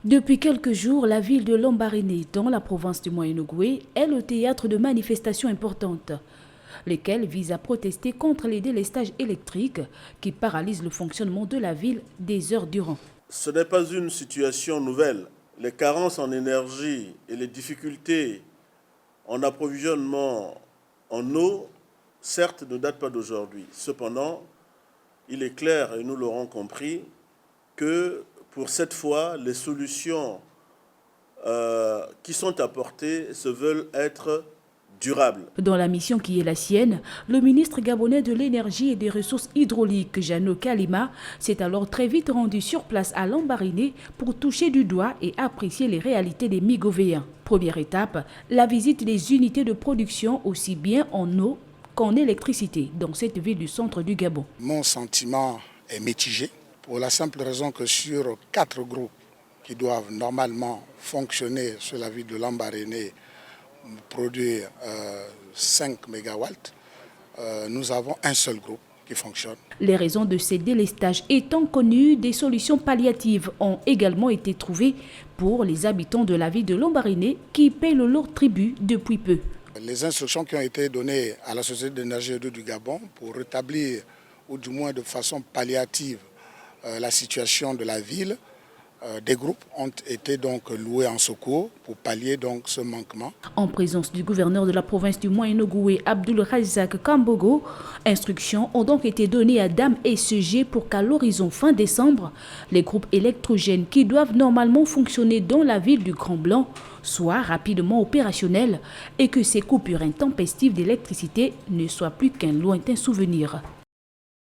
Depuis quelques jours, la ville de Lambaréné, dans la province du Moyen-Ogooué, est le théâtre de manifestations importantes, lesquelles visent à protester contre les délestages électriques qui paralysent le fonctionnement de la ville des heures durant. Ce n'est pas une situation nouvelle. Les carences en énergie et les difficultés en approvisionnement en eau, certes, ne datent pas d'aujourd'hui. Cependant, il est clair, et nous l'aurons compris, que pour cette fois, les solutions qui sont apportées se veulent être durables. Dans la mission qui est la sienne, le ministre gabonais de l'énergie et des ressources hydrauliques, Jeannot Kalima, s'est alors très vite rendu sur place à Lambaréné pour toucher du doigt et apprécier les réalités des Migovéens. Première étape, la visite des unités de production aussi bien en eau qu'en électricité dans cette ville du centre du Gabon. Mon sentiment est mitigé pour la simple raison que sur 4 groupes qui doivent normalement fonctionner sur la ville de Lambaréné, produire 5 MW, nous avons un seul groupe qui fonctionne. Les raisons de ces délestages étant connues, des solutions palliatives ont également été trouvées pour les habitants de la ville de Lambaréné qui paient le lourd tribut depuis peu. Les instructions qui ont été données à la Société d'énergie et d'eau du Gabon pour rétablir, ou du moins de façon palliative, la situation de la ville, des groupes ont été donc loués en secours pour pallier donc ce manquement. En présence du gouverneur de la province du Moyen-Ogooué, Abdoul Razak Kambogo, instructions ont donc été données à Dame et SG pour qu'à l'horizon fin décembre, les groupes électrogènes qui doivent normalement fonctionner dans la ville du Grand Blanc soient rapidement opérationnels et que ces coupures intempestives d'électricité ne soient plus qu'un lointain souvenir.